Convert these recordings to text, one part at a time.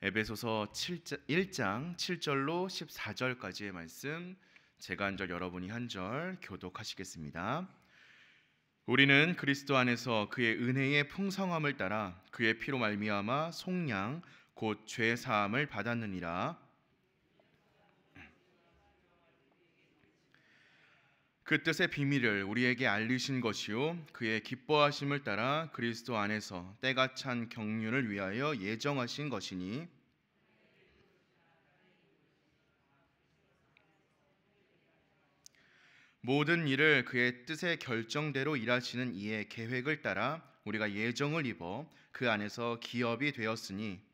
에베소서 1장 7절로 14절까지의 말씀, 제가 한 절 여러분이 한 절 교독하시겠습니다. 우리는 그리스도 안에서 그의 은혜의 풍성함을 따라 그의 피로 말미암아 속량 곧 죄 사함을 받았느니라. 그 뜻의 비밀을 우리에게 알리신 것이요 그의 기뻐하심을 따라 그리스도 안에서 때가 찬 경륜을 위하여 예정하신 것이니, 모든 일을 그의 뜻의 결정대로 일하시는 이의 계획을 따라 우리가 예정을 입어 그 안에서 기업이 되었으니,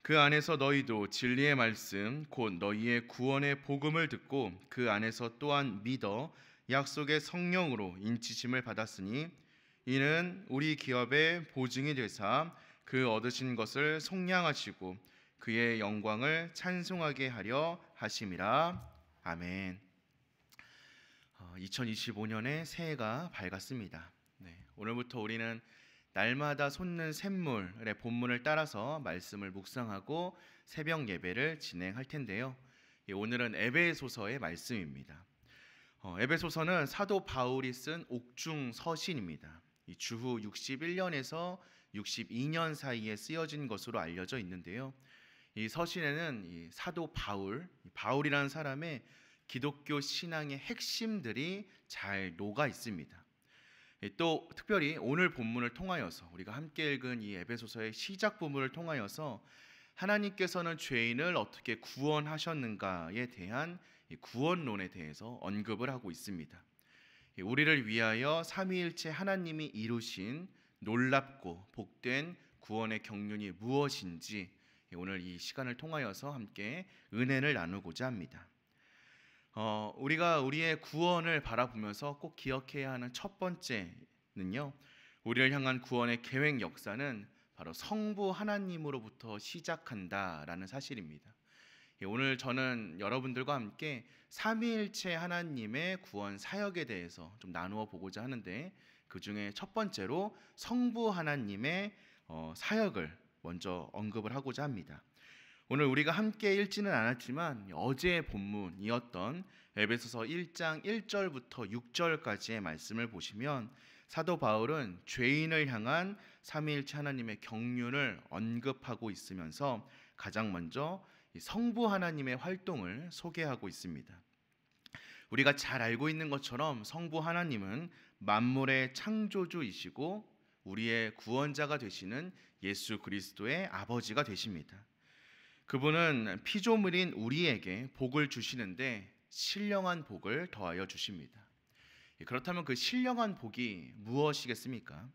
그 안에서 너희도 진리의 말씀 곧 너희의 구원의 복음을 듣고 그 안에서 또한 믿어 약속의 성령으로 인치심을 받았으니, 이는 우리 기업의 보증이 되사 그 얻으신 것을 속량하시고 그의 영광을 찬송하게 하려 하심이라. 아멘. 2025년의 새해가 밝았습니다. 오늘부터 우리는 날마다 솟는 샘물의 본문을 따라서 말씀을 묵상하고 새벽 예배를 진행할 텐데요. 오늘은 에베소서의 말씀입니다. 에베소서는 사도 바울이 쓴 옥중 서신입니다. 주후 61년에서 62년 사이에 쓰여진 것으로 알려져 있는데요. 이 서신에는 이 사도 바울이라는 사람의 기독교 신앙의 핵심들이 잘 녹아 있습니다. 또 특별히 오늘 본문을 통하여서 우리가 함께 읽은 이 에베소서의 시작 부분을 통하여서 하나님께서는 죄인을 어떻게 구원하셨는가에 대한 구원론에 대해서 언급을 하고 있습니다. 우리를 위하여 삼위일체 하나님이 이루신 놀랍고 복된 구원의 경륜이 무엇인지 오늘 이 시간을 통하여서 함께 은혜를 나누고자 합니다. 우리가 우리의 구원을 바라보면서 꼭 기억해야 하는 첫 번째는요, 우리를 향한 구원의 계획 역사는 바로 성부 하나님으로부터 시작한다라는 사실입니다. 오늘 저는 여러분들과 함께 삼위일체 하나님의 구원 사역에 대해서 좀 나누어 보고자 하는데, 그 중에 첫 번째로 성부 하나님의 사역을 먼저 언급을 하고자 합니다. 오늘 우리가 함께 읽지는 않았지만 어제의 본문이었던 에베소서 1장 1절부터 6절까지의 말씀을 보시면 사도 바울은 죄인을 향한 삼위일체 하나님의 경륜을 언급하고 있으면서 가장 먼저 성부 하나님의 활동을 소개하고 있습니다. 우리가 잘 알고 있는 것처럼 성부 하나님은 만물의 창조주이시고 우리의 구원자가 되시는 예수 그리스도의 아버지가 되십니다. 그분은 피조물인 우리에게 복을 주시는데 신령한 복을 더하여 주십니다. 그렇다면 그 신령한 복이 무엇이겠습니까?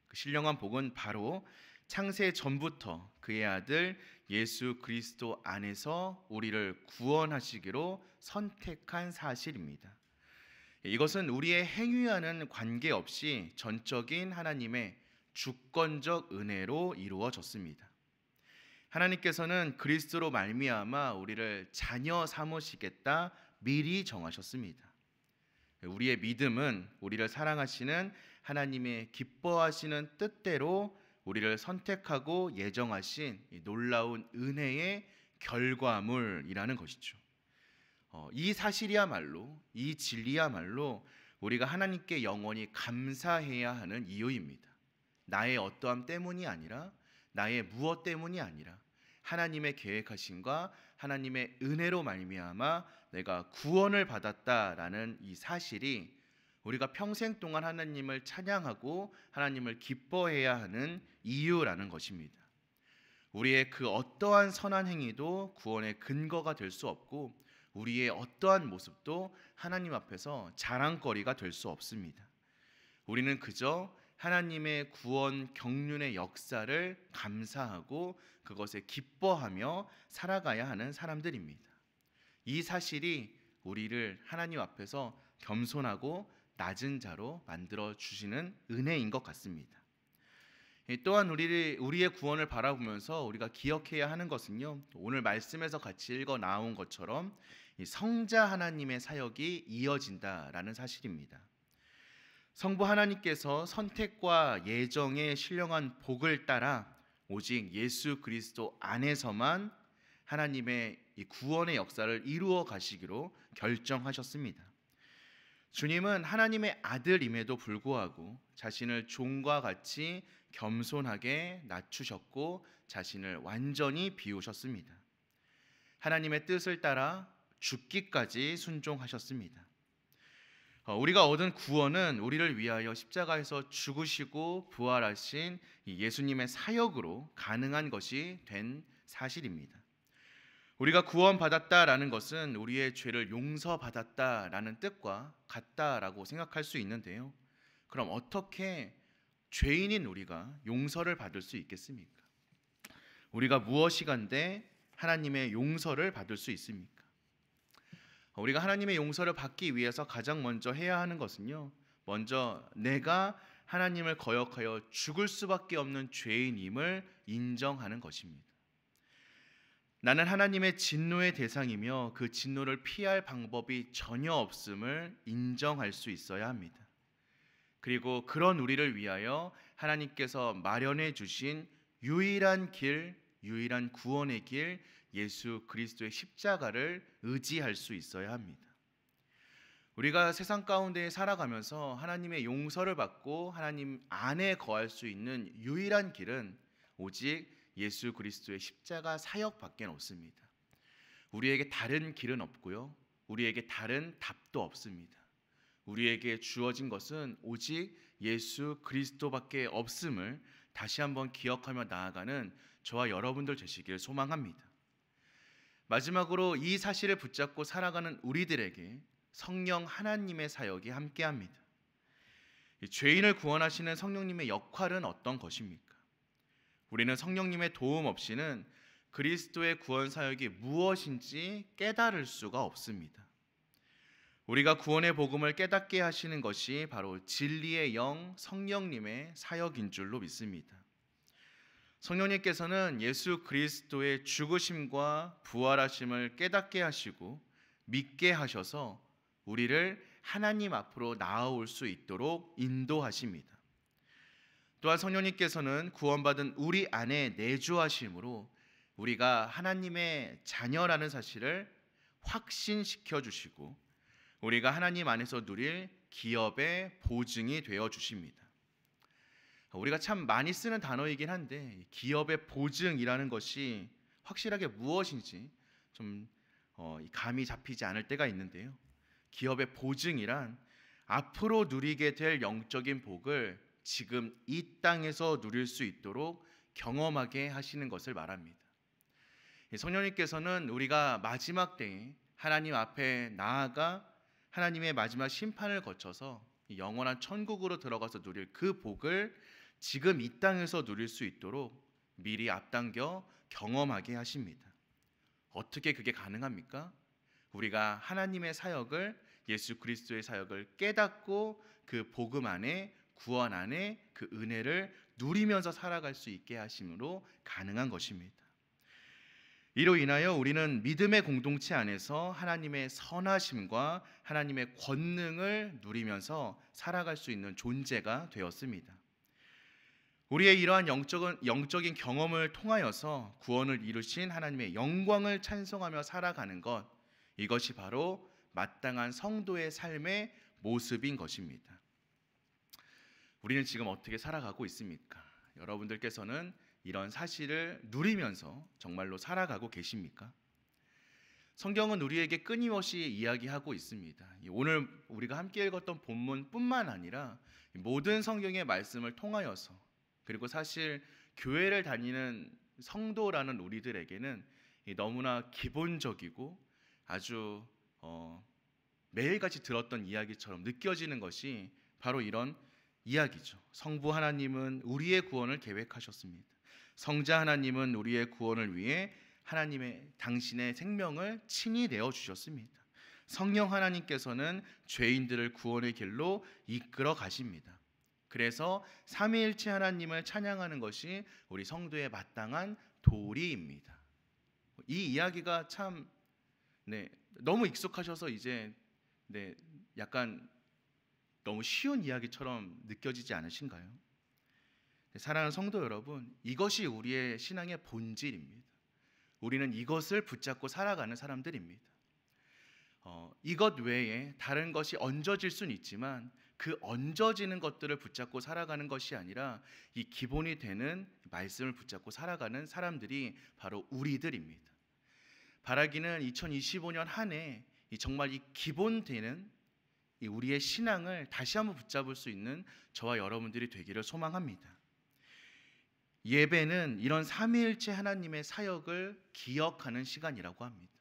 그 신령한 복은 바로 창세 전부터 그의 아들 예수 그리스도 안에서 우리를 구원하시기로 선택한 사실입니다. 이것은 우리의 행위와는 관계없이 전적인 하나님의 주권적 은혜로 이루어졌습니다. 하나님께서는 그리스도로 말미암아 우리를 자녀 삼으시겠다 미리 정하셨습니다. 우리의 믿음은 우리를 사랑하시는 하나님의 기뻐하시는 뜻대로 우리를 선택하고 예정하신 놀라운 은혜의 결과물이라는 것이죠. 이 사실이야말로, 이 진리야말로 우리가 하나님께 영원히 감사해야 하는 이유입니다. 나의 어떠함 때문이 아니라, 나의 무엇 때문이 아니라 하나님의 계획하심과 하나님의 은혜로 말미암아 내가 구원을 받았다라는 이 사실이 우리가 평생 동안 하나님을 찬양하고 하나님을 기뻐해야 하는 이유라는 것입니다. 우리의 그 어떠한 선한 행위도 구원의 근거가 될 수 없고 우리의 어떠한 모습도 하나님 앞에서 자랑거리가 될 수 없습니다. 우리는 그저 하나님의 구원 경륜의 역사를 감사하고 그것에 기뻐하며 살아가야 하는 사람들입니다. 이 사실이 우리를 하나님 앞에서 겸손하고 낮은 자로 만들어 주시는 은혜인 것 같습니다. 또한 우리의 구원을 바라보면서 우리가 기억해야 하는 것은요, 오늘 말씀에서 같이 읽어 나온 것처럼 성자 하나님의 사역이 이어진다라는 사실입니다. 성부 하나님께서 선택과 예정에 신령한 복을 따라 오직 예수 그리스도 안에서만 하나님의 이 구원의 역사를 이루어 가시기로 결정하셨습니다. 주님은 하나님의 아들임에도 불구하고 자신을 종과 같이 겸손하게 낮추셨고 자신을 완전히 비우셨습니다. 하나님의 뜻을 따라 죽기까지 순종하셨습니다. 우리가 얻은 구원은 우리를 위하여 십자가에서 죽으시고 부활하신 예수님의 사역으로 가능한 것이 된 사실입니다. 우리가 구원받았다라는 것은 우리의 죄를 용서받았다라는 뜻과 같다라고 생각할 수 있는데요. 그럼 어떻게 죄인인 우리가 용서를 받을 수 있겠습니까? 우리가 무엇이간데 하나님의 용서를 받을 수 있습니까? 우리가 하나님의 용서를 받기 위해서 가장 먼저 해야 하는 것은요, 먼저 내가 하나님을 거역하여 죽을 수밖에 없는 죄인임을 인정하는 것입니다. 나는 하나님의 진노의 대상이며 그 진노를 피할 방법이 전혀 없음을 인정할 수 있어야 합니다. 그리고 그런 우리를 위하여 하나님께서 마련해 주신 유일한 길, 유일한 구원의 길, 예수 그리스도의 십자가를 의지할 수 있어야 합니다. 우리가 세상 가운데 살아가면서 하나님의 용서를 받고 하나님 안에 거할 수 있는 유일한 길은 오직 예수 그리스도의 십자가 사역밖에 없습니다. 우리에게 다른 길은 없고요. 우리에게 다른 답도 없습니다. 우리에게 주어진 것은 오직 예수 그리스도밖에 없음을 다시 한번 기억하며 나아가는 저와 여러분들 되시길 소망합니다. 마지막으로 이 사실을 붙잡고 살아가는 우리들에게 성령 하나님의 사역이 함께합니다. 죄인을 구원하시는 성령님의 역할은 어떤 것입니까? 우리는 성령님의 도움 없이는 그리스도의 구원 사역이 무엇인지 깨달을 수가 없습니다. 우리가 구원의 복음을 깨닫게 하시는 것이 바로 진리의 영 성령님의 사역인 줄로 믿습니다. 성령님께서는 예수 그리스도의 죽으심과 부활하심을 깨닫게 하시고 믿게 하셔서 우리를 하나님 앞으로 나아올 수 있도록 인도하십니다. 또한 성령님께서는 구원받은 우리 안에 내주하심으로 우리가 하나님의 자녀라는 사실을 확신시켜 주시고 우리가 하나님 안에서 누릴 기업의 보증이 되어 주십니다. 우리가 참 많이 쓰는 단어이긴 한데 기업의 보증이라는 것이 확실하게 무엇인지 좀 감이 잡히지 않을 때가 있는데요. 기업의 보증이란 앞으로 누리게 될 영적인 복을 지금 이 땅에서 누릴 수 있도록 경험하게 하시는 것을 말합니다. 성령님께서는 우리가 마지막 때에 하나님 앞에 나아가 하나님의 마지막 심판을 거쳐서 영원한 천국으로 들어가서 누릴 그 복을 지금 이 땅에서 누릴 수 있도록 미리 앞당겨 경험하게 하십니다. 어떻게 그게 가능합니까? 우리가 하나님의 사역을, 예수 그리스도의 사역을 깨닫고 그 복음 안에, 구원 안에 그 은혜를 누리면서 살아갈 수 있게 하심으로 가능한 것입니다. 이로 인하여 우리는 믿음의 공동체 안에서 하나님의 선하심과 하나님의 권능을 누리면서 살아갈 수 있는 존재가 되었습니다. 우리의 이러한 영적인 경험을 통하여서 구원을 이루신 하나님의 영광을 찬송하며 살아가는 것, 이것이 바로 마땅한 성도의 삶의 모습인 것입니다. 우리는 지금 어떻게 살아가고 있습니까? 여러분들께서는 이런 사실을 누리면서 정말로 살아가고 계십니까? 성경은 우리에게 끊임없이 이야기하고 있습니다. 오늘 우리가 함께 읽었던 본문뿐만 아니라 모든 성경의 말씀을 통하여서, 그리고 사실 교회를 다니는 성도라는 우리들에게는 너무나 기본적이고 아주 매일같이 들었던 이야기처럼 느껴지는 것이 바로 이런 이야기죠. 성부 하나님은 우리의 구원을 계획하셨습니다. 성자 하나님은 우리의 구원을 위해 하나님의 당신의 생명을 친히 내어 주셨습니다. 성령 하나님께서는 죄인들을 구원의 길로 이끌어 가십니다. 그래서 삼위일체 하나님을 찬양하는 것이 우리 성도의 마땅한 도리입니다. 이 이야기가 참 너무 익숙하셔서 이제 약간 너무 쉬운 이야기처럼 느껴지지 않으신가요? 사랑하는 성도 여러분, 이것이 우리의 신앙의 본질입니다. 우리는 이것을 붙잡고 살아가는 사람들입니다. 이것 외에 다른 것이 얹어질 수는 있지만 그 얹어지는 것들을 붙잡고 살아가는 것이 아니라 이 기본이 되는 말씀을 붙잡고 살아가는 사람들이 바로 우리들입니다. 바라기는 2025년 한 해 정말 이 기본 되는 이 우리의 신앙을 다시 한번 붙잡을 수 있는 저와 여러분들이 되기를 소망합니다. 예배는 이런 삼위일체 하나님의 사역을 기억하는 시간이라고 합니다.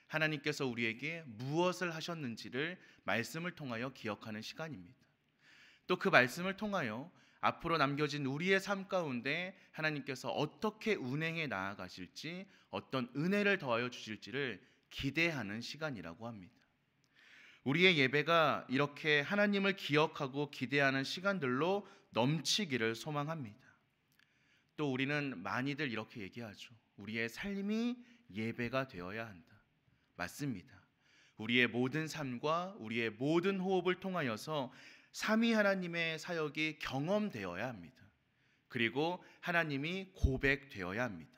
하나님께서 우리에게 무엇을 하셨는지를 말씀을 통하여 기억하는 시간입니다. 또 그 말씀을 통하여 앞으로 남겨진 우리의 삶 가운데 하나님께서 어떻게 운행해 나아가실지, 어떤 은혜를 더하여 주실지를 기대하는 시간이라고 합니다. 우리의 예배가 이렇게 하나님을 기억하고 기대하는 시간들로 넘치기를 소망합니다. 또 우리는 많이들 이렇게 얘기하죠. 우리의 삶이 예배가 되어야 한다. 맞습니다. 우리의 모든 삶과 우리의 모든 호흡을 통하여서 삼위 하나님의 사역이 경험되어야 합니다. 그리고 하나님이 고백되어야 합니다.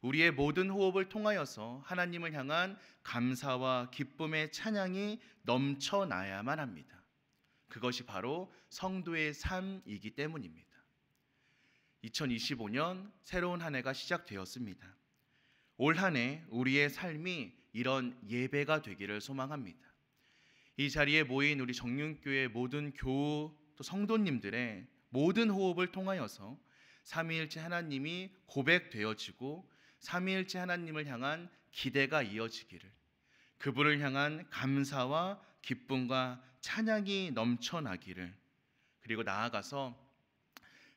우리의 모든 호흡을 통하여서 하나님을 향한 감사와 기쁨의 찬양이 넘쳐나야만 합니다. 그것이 바로 성도의 삶이기 때문입니다. 2025년 새로운 한 해가 시작되었습니다. 올 한 해 우리의 삶이 이런 예배가 되기를 소망합니다. 이 자리에 모인 우리 정륜교회 모든 교우 또 성도님들의 모든 호흡을 통하여서 삼위일체 하나님이 고백되어지고 삼위일체 하나님을 향한 기대가 이어지기를, 그분을 향한 감사와 기쁨과 찬양이 넘쳐나기를, 그리고 나아가서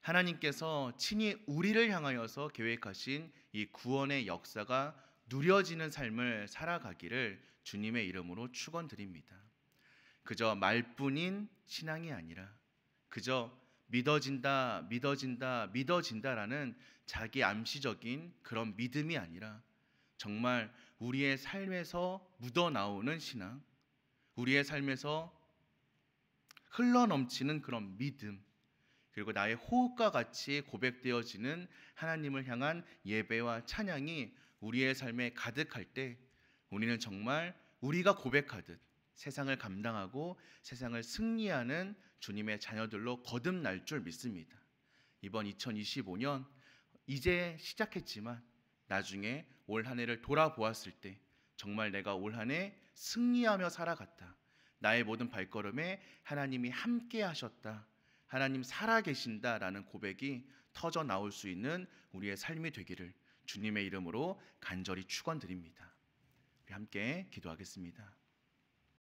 하나님께서 친히 우리를 향하여서 계획하신 이 구원의 역사가 누려지는 삶을 살아가기를 주님의 이름으로 축원드립니다. 그저 말뿐인 신앙이 아니라 그저 믿어진다라는 자기 암시적인 그런 믿음이 아니라 정말 우리의 삶에서 묻어나오는 신앙, 우리의 삶에서 흘러넘치는 그런 믿음, 그리고 나의 호흡과 같이 고백되어지는 하나님을 향한 예배와 찬양이 우리의 삶에 가득할 때 우리는 정말 우리가 고백하듯 세상을 감당하고 세상을 승리하는 주님의 자녀들로 거듭날 줄 믿습니다. 이번 2025년 이제 시작했지만 나중에 올 한 해를 돌아보았을 때 정말 내가 올 한 해 승리하며 살아갔다. 나의 모든 발걸음에 하나님이 함께 하셨다. 하나님 살아계신다라는 고백이 터져 나올 수 있는 우리의 삶이 되기를 주님의 이름으로 간절히 축원드립니다. 우리 함께 기도하겠습니다.